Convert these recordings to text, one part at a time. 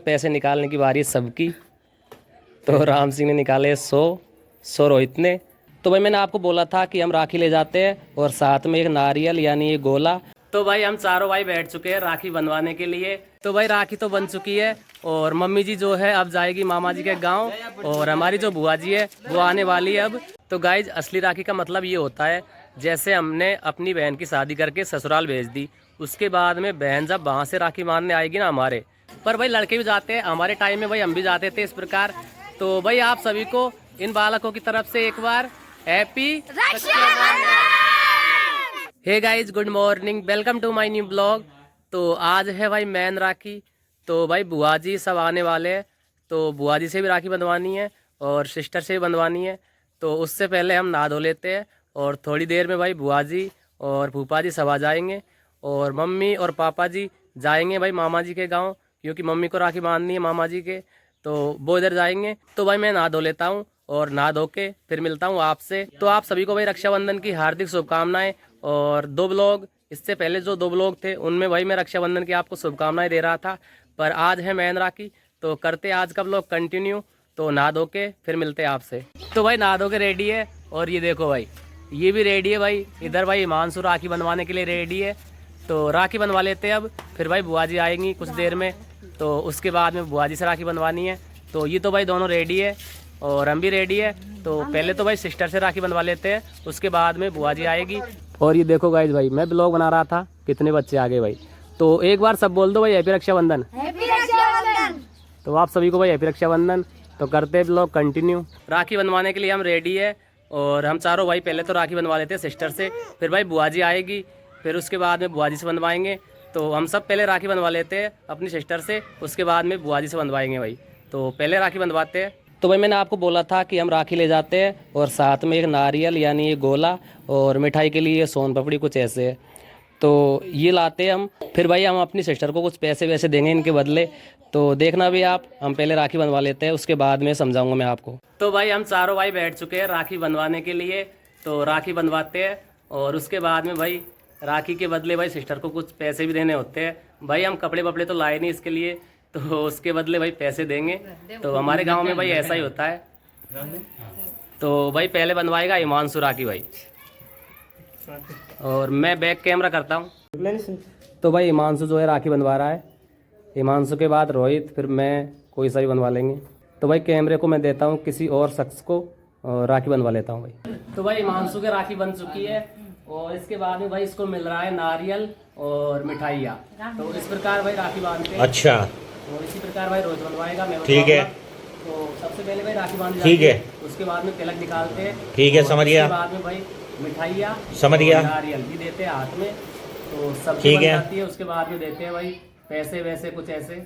पैसे निकालने की बारी है सबकी। तो राम सिंह ने निकाले 100 रोहित ने। तो भाई मैंने आपको बोला था कि हम राखी ले जाते हैं और साथ में एक नारियल यानी ये गोला। तो भाई हम चारों भाई बैठ चुके हैं राखी बनवाने के लिए। तो भाई राखी तो बन चुकी है और मम्मी जी जो है अब जाएगी मामा जी के गांव और हमारी जो बुआ जी है वो आने वाली है अब। तो गाइज असली राखी का मतलब ये होता है जैसे हमने अपनी बहन की शादी करके ससुराल भेज दी, उसके बाद में बहन जब वहाँ से राखी बांधने आएगी ना हमारे, पर भाई लड़के भी जाते हैं, हमारे टाइम में भाई हम भी जाते थे इस प्रकार। तो भाई आप सभी को इन बालकों की तरफ से एक बार happy hey guys, good morning, welcome to my new blog. तो आज है भाई मैन राखी। तो भाई बुआ जी सब आने वाले हैं, तो बुआ जी से भी राखी बंधवानी है और सिस्टर से भी बंधवानी है। तो उससे पहले हम नहा धो लेते हैं और थोड़ी देर में भाई बुआ जी और फूफा जी सब आ जाएंगे और मम्मी और पापा जी जाएंगे भाई मामा जी के गाँव, क्योंकि मम्मी को राखी बांधनी है मामा जी के, तो वो इधर जाएंगे। तो भाई मैं नहा धो लेता हूँ और नहा धो के फिर मिलता हूँ आपसे। तो आप सभी को भाई रक्षाबंधन की हार्दिक शुभकामनाएं। और 2 ब्लॉग इससे पहले जो 2 ब्लॉग थे उनमें भाई मैं रक्षाबंधन की आपको शुभकामनाएं दे रहा था, पर आज है मैन राखी तो करते आज का ब्लॉग कंटिन्यू। तो नहा धो के फिर मिलते हैं आपसे। तो भाई नहा धो के रेडी है और ये देखो भाई ये भी रेडी है भाई। इधर भाई हिमांशु राखी बनवाने के लिए रेडी है। तो राखी बनवा लेते हैं अब, फिर भाई बुआ जी आएंगी कुछ देर में, तो उसके बाद में बुआ जी से राखी बनवानी है। तो ये तो भाई दोनों रेडी है और हम भी रेडी है। तो पहले तो भाई सिस्टर से राखी बनवा लेते हैं, उसके बाद में बुआ जी आएगी। और ये देखो गाइज भाई मैं ब्लॉग बना रहा था, कितने बच्चे आ गए भाई। तो एक बार सब बोल दो भाई हैप्पी रक्षाबंधन। तो आप सभी को भाई हैप्पी रक्षाबंधन। तो करते हैं ब्लॉग कंटिन्यू। राखी बनवाने के लिए हम रेडी है और हम चारों भाई पहले तो राखी बनवा लेते हैं सिस्टर से, फिर भाई बुआ जी आएगी, फिर उसके बाद में बुआ जी से बनवाएंगे। तो हम सब पहले राखी बनवा लेते हैं अपनी सिस्टर से, उसके बाद में बुआ जी से बनवाएंगे भाई। तो पहले राखी बनवाते हैं। तो भाई मैंने आपको बोला था कि हम राखी ले जाते हैं और साथ में एक नारियल यानी ये गोला और मिठाई के लिए सोन पापड़ी कुछ ऐसे है, तो ये लाते हैं हम। फिर भाई हम अपनी सिस्टर को कुछ पैसे वैसे देंगे इनके बदले। तो देखना भी आप, हम पहले राखी बनवा लेते हैं उसके बाद में समझाऊंगा मैं आपको। तो भाई हम चारों भाई बैठ चुके हैं राखी बनवाने के लिए। तो राखी बनवाते हैं और उसके बाद में भाई राखी के बदले भाई सिस्टर को कुछ पैसे भी देने होते हैं। भाई हम कपड़े वपड़े तो लाए नहीं इसके लिए, तो उसके बदले भाई पैसे देंगे। तो हमारे गांव में भाई ऐसा ही होता है। तो भाई पहले बनवाएगा हिमांशु राखी भाई और मैं बैक कैमरा करता हूँ। तो भाई हिमांशु जो है राखी बनवा रहा है, हिमांशु के बाद रोहित, फिर मैं, कोई सा भी बनवा लेंगे। तो भाई कैमरे को मैं देता हूँ किसी और शख्स को और राखी बनवा लेता हूँ भाई। तो भाई हिमांशु की राखी बन चुकी है और इसके बाद में भाई इसको मिल रहा है नारियल और मिठाइयाँ। तो इस प्रकार भाई राखी बांधते हैं। अच्छा, और इसी प्रकार भाई रोहित बनवाएगा, मैं ठीक है। तो सबसे पहले भाई राखी बांध ठीक है, उसके बाद में तिलक निकालते हैं। ठीक है, समझ गया। उसके बाद में भाई मिठाइयाँ, समझ गया, नारियल भी देते हैं हाथ में, तो सब ठीक बन है। जाती है। उसके बाद में देते हैं भाई पैसे वैसे कुछ ऐसे।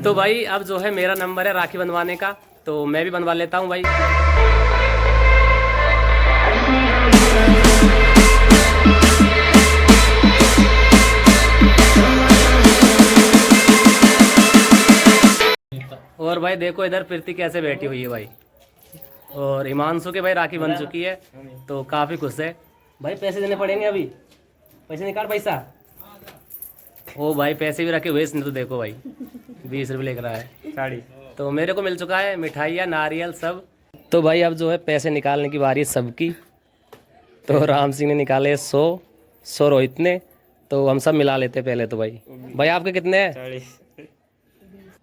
तो भाई अब जो है मेरा नंबर है राखी बनवाने का, तो मैं भी बनवा लेता हूँ भाई। और भाई देखो इधर प्रीति कैसे बैठी हुई है भाई, और हिमांशु के भाई राखी बन चुकी है तो काफ़ी खुश है भाई। पैसे देने पड़ेंगे अभी, पैसे निकाल पैसा। ओ भाई पैसे भी रखे हुए इसने, तो देखो भाई 20 रुपये लेकर आया है साड़ी। तो मेरे को मिल चुका है मिठाइयाँ नारियल सब। तो भाई अब जो है पैसे निकालने की बारी है सबकी। तो राम सिंह ने निकाले 100 रोहित ने। तो हम सब मिला लेते पहले। तो भाई आपके कितने हैं?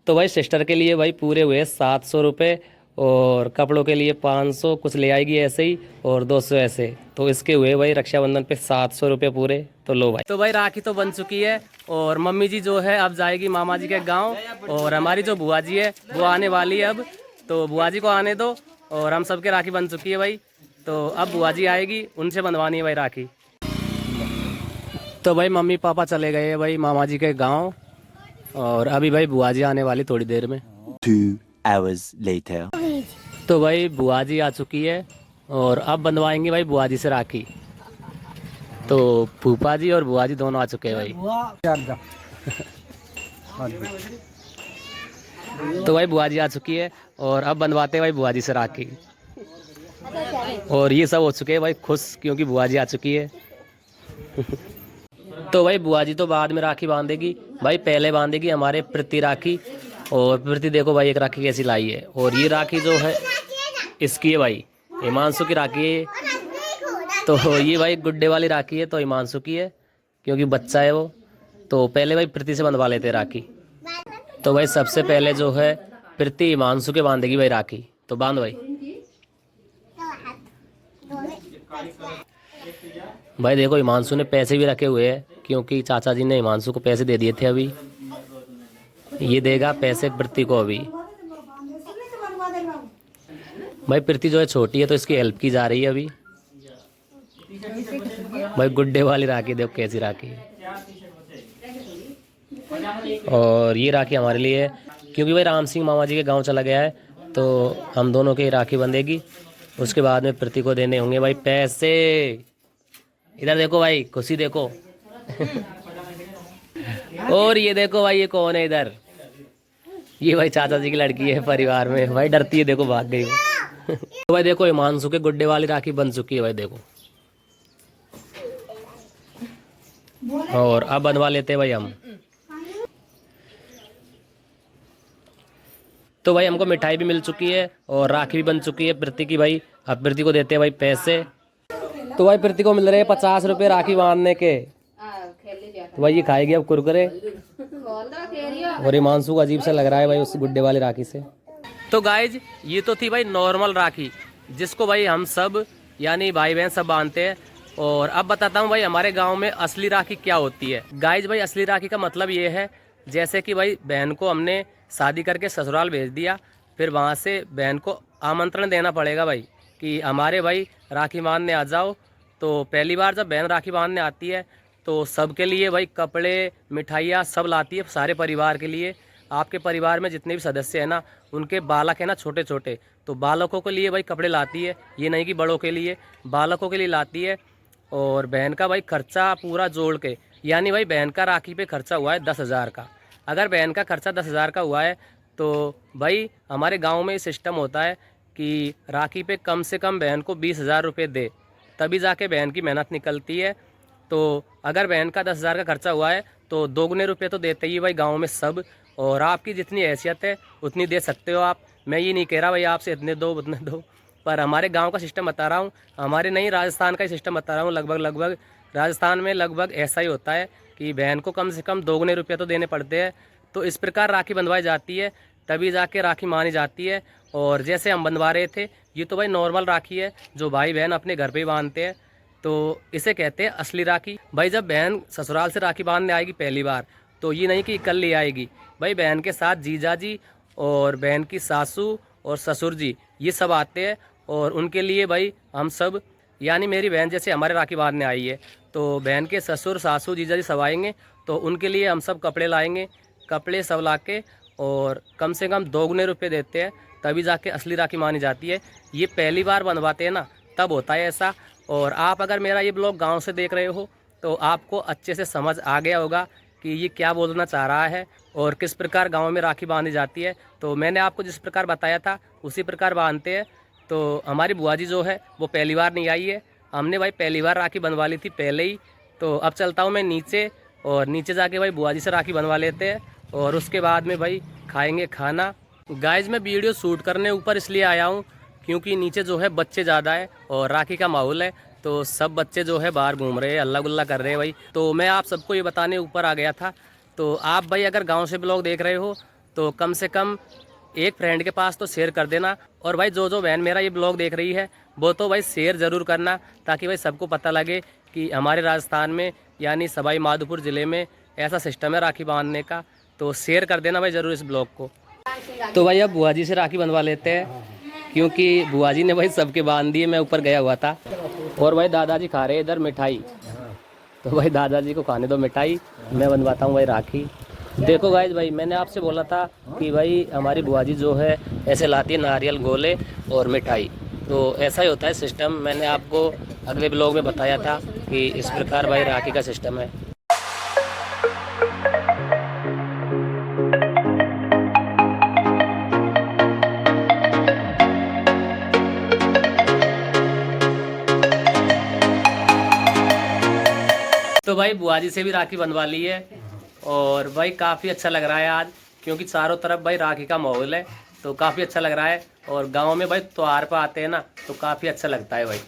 तो भाई सिस्टर के लिए भाई पूरे हुए 700 रुपये और कपड़ों के लिए 500 कुछ ले आएगी ऐसे ही, और 200 ऐसे। तो इसके हुए भाई रक्षाबंधन पे 700 रुपये पूरे। तो लो भाई, तो भाई राखी तो बन चुकी है, और मम्मी जी जो है अब जाएगी मामा जी के गांव, और हमारी जो बुआ जी है वो आने वाली है अब। तो बुआ जी को आने दो, और हम सबके राखी बन चुकी है भाई। तो अब बुआ जी आएगी, उनसे बंधवानी है भाई राखी। तो भाई मम्मी पापा चले गए हैं भाई मामा जी के गाँव, और अभी भाई बुआ जी आने वाली थोड़ी देर में। 2 hours later. तो भाई बुआ जी आ चुकी है, और अब बंधवाएंगे भाई बुआ जी से राखी। तो फूफा जी और बुआ जी दोनों आ चुके हैं भाई। तो भाई बुआ जी आ चुकी है, और अब बंधवाते हैं भाई बुआ जी से राखी। और ये सब हो चुके हैं भाई खुश, क्योंकि बुआ जी आ चुकी है। तो भाई बुआ जी तो बाद में राखी बांधेगी भाई, पहले बांधेगी हमारे प्रीति राखी। और प्रीति देखो भाई एक राखी कैसी लाई है, और ये राखी जो है इसकी है भाई, हिमांशु की राखी है। तो ये भाई गुड्डे वाली राखी है, तो हिमांशु की है क्योंकि बच्चा है वो। तो पहले भाई प्रीति से बंधवा लेते हैं राखी। तो भाई सबसे पहले जो है प्रीति हिमांशु के बांधेगी भाई राखी। तो बांध भाई। भाई देखो हिमांशु ने पैसे भी रखे हुए हैं, क्योंकि चाचा जी ने हिमांशु को पैसे दे दिए थे। अभी ये देगा पैसे प्रीति को अभी। भाई प्रीति जो है छोटी है, तो इसकी हेल्प की जा रही है अभी। भाई गुड्डे वाली राखी देखो कैसी राखी है। और ये राखी हमारे लिए है, क्योंकि भाई राम सिंह मामा जी के गांव चला गया है, तो हम दोनों के राखी बंधेगी। उसके बाद में प्रीति को देने होंगे भाई पैसे। इधर देखो भाई, खुशी देखो। और ये देखो भाई, ये कौन है इधर? ये भाई चाचा जी की लड़की है परिवार में भाई, डरती है देखो, भाग गई वो। तो भाई देखो हिमांशु के गुड्डे वाली राखी बन चुकी है भाई देखो। और अब बंधवा लेते हैं भाई हम। तो भाई हमको मिठाई भी मिल चुकी है, और राखी भी बन चुकी है प्रीति की भाई। अब प्रीति को देते हैं भाई पैसे। तो भाई प्रीति को मिल रहे हैं 50 रुपये राखी बांधने के। तो भाई ये खाएगी अब कुरकुरे। और हिमांशु को अजीब सा लग रहा है भाई उस गुड्डे वाली राखी से। तो गाइज ये तो थी भाई नॉर्मल राखी, जिसको भाई हम सब यानी भाई बहन सब बांधते हैं। और अब बताता हूँ भाई हमारे गांव में असली राखी क्या होती है। गाइज भाई असली राखी का मतलब ये है, जैसे कि भाई बहन को हमने शादी करके ससुराल भेज दिया, फिर वहाँ से बहन को आमंत्रण देना पड़ेगा भाई कि हमारे भाई राखी बांधने आ जाओ। तो पहली बार जब बहन राखी बांधने आती है, तो सबके लिए भाई कपड़े मिठाइयाँ सब लाती है, सारे परिवार के लिए। आपके परिवार में जितने भी सदस्य हैं ना, उनके बालक हैं ना छोटे छोटे, तो बालकों के लिए भाई कपड़े लाती है। ये नहीं कि बड़ों के लिए, बालकों के लिए लाती है। और बहन का भाई खर्चा पूरा जोड़ के, यानी भाई बहन का राखी पे खर्चा हुआ है 10,000 का। अगर बहन का खर्चा 10,000 का हुआ है, तो भाई हमारे गांव में सिस्टम होता है कि राखी पे कम से कम बहन को 20,000 रुपये दे, तभी जाके बहन की मेहनत निकलती है। तो अगर बहन का 10,000 का खर्चा हुआ है, तो दोगुने रुपये तो देते ही भाई गाँव में सब। और आपकी जितनी हैसियत है उतनी दे सकते हो आप। मैं ये नहीं कह रहा भाई आपसे इतने दो उतने दो, पर हमारे गांव का सिस्टम बता रहा हूँ। हमारे नहीं, राजस्थान का ही सिस्टम बता रहा हूँ। लगभग राजस्थान में लगभग ऐसा ही होता है कि बहन को कम से कम दोगुने रुपये तो देने पड़ते हैं। तो इस प्रकार राखी बंधवाई जाती है, तभी जाके राखी मानी जाती है। और जैसे हम बंधवा रहे थे, ये तो भाई नॉर्मल राखी है जो भाई बहन अपने घर पे ही बांधते हैं, तो इसे कहते हैं असली राखी। भाई जब बहन ससुराल से राखी बांधने आएगी पहली बार, तो ये नहीं कि कल ले आएगी भाई, बहन के साथ जीजा जी और बहन की सासू और ससुर जी ये सब आते हैं। और उनके लिए भाई हम सब, यानी मेरी बहन जैसे हमारे राखी बांधने आई है, तो बहन के ससुर सासू जीजा जी सब आएंगे, तो उनके लिए हम सब कपड़े लाएंगे। कपड़े सब ला के और कम से कम दोगुने रुपये देते हैं, तभी जाके असली राखी मानी जाती है। ये पहली बार बंधवाते हैं ना, तब होता है ऐसा। और आप अगर मेरा ये ब्लॉग गांव से देख रहे हो, तो आपको अच्छे से समझ आ गया होगा कि ये क्या बोलना चाह रहा है और किस प्रकार गांव में राखी बांधी जाती है। तो मैंने आपको जिस प्रकार बताया था उसी प्रकार बांधते हैं। तो हमारी बुआ जी जो है वो पहली बार नहीं आई है, हमने भाई पहली बार राखी बनवा ली थी पहले ही। तो अब चलता हूँ मैं नीचे, और नीचे जाके भाई बुआ जी से राखी बनवा लेते हैं, और उसके बाद में भाई खाएंगे खाना। गाइज मैं वीडियो शूट करने ऊपर इसलिए आया हूँ क्योंकि नीचे जो है बच्चे ज़्यादा है और राखी का माहौल है, तो सब बच्चे जो है बाहर घूम रहे हैं, अल्लाह गुल्ला कर रहे हैं भाई। तो मैं आप सबको ये बताने ऊपर आ गया था। तो आप भाई अगर गांव से ब्लॉग देख रहे हो, तो कम से कम एक फ्रेंड के पास तो शेयर कर देना। और भाई जो बहन मेरा ये ब्लॉग देख रही है वो तो भाई शेयर ज़रूर करना, ताकि भाई सबको पता लगे कि हमारे राजस्थान में यानी सवाई माधोपुर ज़िले में ऐसा सिस्टम है राखी बांधने का। तो शेयर कर देना भाई ज़रूर इस ब्लॉग को। तो भाई अब बुआ जी से राखी बंधवा लेते हैं, क्योंकि बुआ जी ने भाई सबके बांध दिए, मैं ऊपर गया हुआ था। और भाई दादाजी खा रहे इधर मिठाई, तो भाई दादाजी को खाने दो मिठाई, मैं बंधवाता हूँ भाई राखी। देखो गाइज भाई, मैंने आपसे बोला था कि भाई हमारी बुआ जी जो है ऐसे लाती है नारियल गोले और मिठाई, तो ऐसा ही होता है सिस्टम। मैंने आपको अगले ब्लॉग में बताया था कि इस प्रकार भाई राखी का सिस्टम है। तो भाई बुआ जी से भी राखी बंधवा ली है, और भाई काफ़ी अच्छा लग रहा है आज, क्योंकि चारों तरफ भाई राखी का माहौल है, तो काफ़ी अच्छा लग रहा है। और गांव में भाई त्योहार पर आते हैं ना, तो काफ़ी अच्छा लगता है भाई।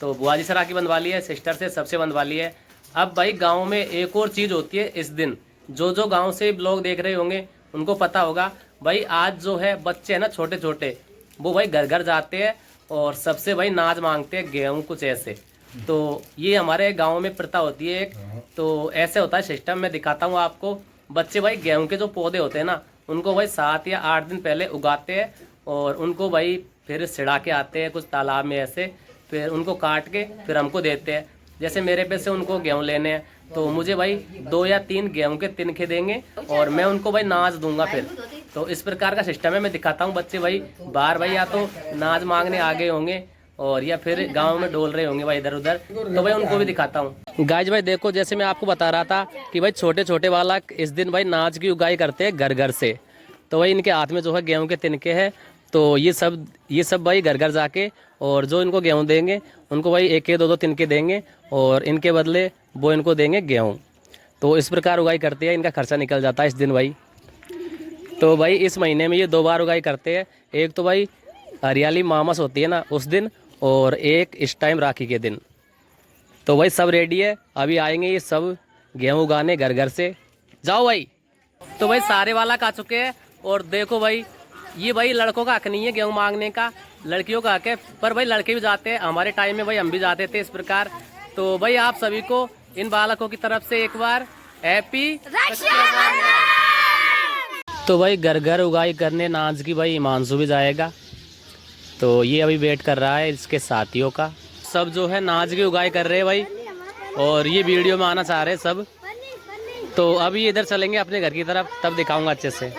तो बुआ जी से राखी बंधवा ली है, सिस्टर से सबसे बंधवा ली है। अब भाई गाँव में एक और चीज़ होती है इस दिन, जो गाँव से ब्लॉग देख रहे होंगे उनको पता होगा भाई। आज जो है बच्चे हैं ना छोटे छोटे, वो भाई घर घर जाते हैं और सबसे भाई नाज मांगते हैं गेहूँ कुछ ऐसे। तो ये हमारे गांव में प्रथा होती है एक, तो ऐसे होता है सिस्टम। मैं दिखाता हूँ आपको। बच्चे भाई गेहूं के जो पौधे होते हैं ना, उनको भाई 7 या 8 दिन पहले उगाते हैं, और उनको भाई फिर सिड़ा के आते हैं कुछ तालाब में ऐसे, फिर उनको काट के फिर हमको देते हैं। जैसे मेरे पे से उनको गेहूँ लेने हैं, तो मुझे भाई 2 या 3 गेहूँ के तिनके देंगे, और मैं उनको भाई नाज दूंगा फिर। तो इस प्रकार का सिस्टम है। मैं दिखाता हूँ। बच्चे भाई बाहर भाई या तो नाज मांगने आ गए होंगे, और या फिर गांव में डोल रहे होंगे भाई इधर उधर, तो भाई उनको भी दिखाता हूँ। गाइज भाई देखो, जैसे मैं आपको बता रहा था कि भाई छोटे छोटे बालक इस दिन भाई नाच की उगाई करते हैं घर घर से। तो भाई इनके हाथ में जो है गेहूं के तिनके हैं, तो ये सब भाई घर घर जाके, और जो इनको गेहूं देंगे उनको भाई 1-2 तिनके देंगे, और इनके बदले वो इनको देंगे गेहूँ। तो इस प्रकार उगाई करते हैं, इनका खर्चा निकल जाता है इस दिन भाई। तो भाई इस महीने में ये 2 बार उगाई करते हैं। एक तो भाई हरियाली मामस होती है ना उस दिन, और एक इस टाइम राखी के दिन। तो भाई सब रेडी है, अभी आएंगे ये सब गेहूँ उगाने घर घर से। जाओ भाई। तो भाई सारे वाला आ चुके हैं, और देखो भाई ये भाई लड़कों का हक नहीं है गेहूँ मांगने का, लड़कियों का हक है। पर भाई लड़के भी जाते हैं, हमारे टाइम में भाई हम भी जाते थे इस प्रकार। तो भाई आप सभी को इन बालकों की तरफ से एक बार हैप्पी रक्षाबंधन। तो भाई घर घर उगाई करने नाज की भाई हिमांशु भी जाएगा, तो ये अभी वेट कर रहा है इसके साथियों का। सब जो है नाज की उगाई कर रहे हैं भाई, और ये वीडियो में आना चाह रहे हैं सब। तो अभी इधर चलेंगे अपने घर की तरफ, तब दिखाऊंगा अच्छे से।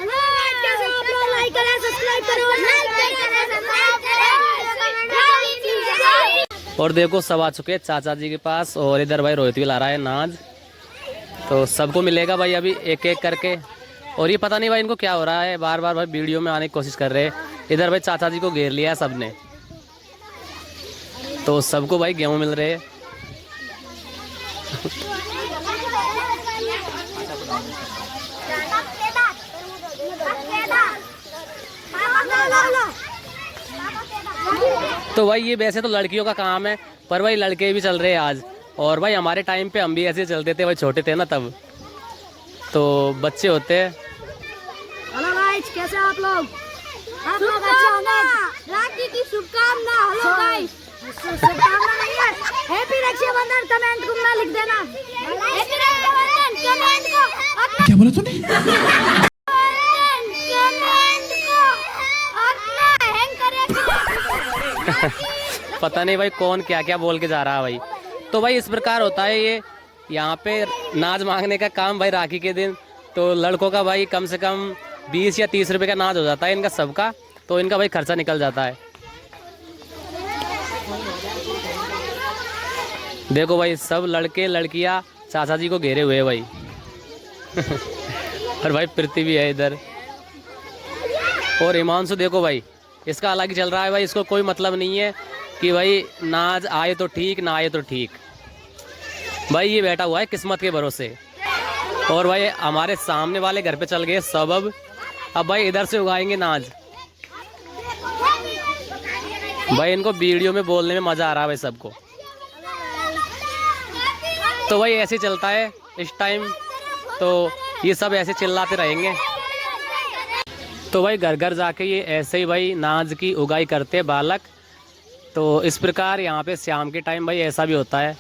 और देखो सब आ चुके हैं चाचा जी के पास, और इधर भाई रोहित भी ला रहा है नाज। तो सबको मिलेगा भाई अभी एक एक करके। और ये पता नहीं भाई इनको क्या हो रहा है, बार बार भाई वीडियो में आने की कोशिश कर रहे हैं। इधर भाई चाचा जी को घेर लिया है सबने, तो सबको भाई गेहूँ मिल रहे हैं। तो भाई ये वैसे तो लड़कियों का काम है, पर भाई लड़के भी चल रहे हैं आज। और भाई हमारे टाइम पे हम भी ऐसे चलते थे भाई, छोटे थे ना तब, तो बच्चे होते हैं। हेलो गाइस, कैसे आप लोग अच्छे होंगे। राखी की शुभकामना। हेलो गाइस, शुभकामना नहीं है, हैप्पी रक्षाबंधन कमेंट में लिख देना। हैप्पी रक्षाबंधन कमेंट को क्या बोला तूने? कमेंट को अपना हैंग करेगा। पता नहीं भाई कौन क्या क्या बोल के जा रहा है भाई। तो भाई इस प्रकार होता है ये यहाँ पे नाज मांगने का काम भाई राखी के दिन। तो लड़कों का भाई कम से कम 20 या 30 रुपए का नाज हो जाता है इनका सबका, तो इनका भाई खर्चा निकल जाता है। देखो भाई सब लड़के लड़कियाँ चाचा जी को घेरे हुए भाई। और भाई प्रीति भी है इधर, और हिमांशु देखो भाई इसका अलग ही चल रहा है भाई। इसको कोई मतलब नहीं है कि भाई नाज आए तो ठीक, ना आए तो ठीक। भाई ये बैठा हुआ है किस्मत के भरोसे। और भाई हमारे सामने वाले घर पे चल गए सब। अब भाई इधर से उगाएंगे नाज। भाई इनको वीडियो में बोलने में मज़ा आ रहा है भाई सबको। तो भाई ऐसे चलता है इस टाइम, तो ये सब ऐसे चिल्लाते रहेंगे। तो भाई घर घर जाके ये ऐसे ही भाई नाज की उगाई करते हैं बालक। तो इस प्रकार यहाँ पे शाम के टाइम भाई ऐसा भी होता है।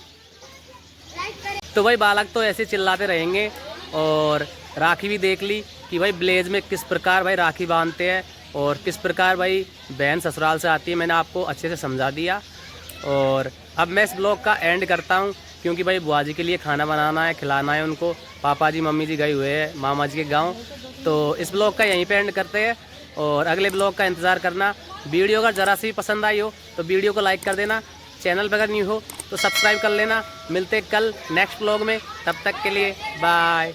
तो भाई बालक तो ऐसे चिल्लाते रहेंगे। और राखी भी देख ली कि भाई ब्लेज में किस प्रकार भाई राखी बांधते हैं और किस प्रकार भाई बहन ससुराल से आती है, मैंने आपको अच्छे से समझा दिया। और अब मैं इस ब्लॉग का एंड करता हूँ क्योंकि भाई बुआ जी के लिए खाना बनाना है, खिलाना है उनको। पापा जी मम्मी जी गए हुए हैं मामा जी के गाँव। तो इस ब्लॉग का यहीं पे एंड करते हैं और अगले ब्लॉग का इंतज़ार करना। वीडियो अगर ज़रा सी पसंद आई हो तो वीडियो को लाइक कर देना, चैनल पर अगर न्यू हो तो सब्सक्राइब कर लेना। मिलते कल नेक्स्ट ब्लॉग में, तब तक के लिए बाय।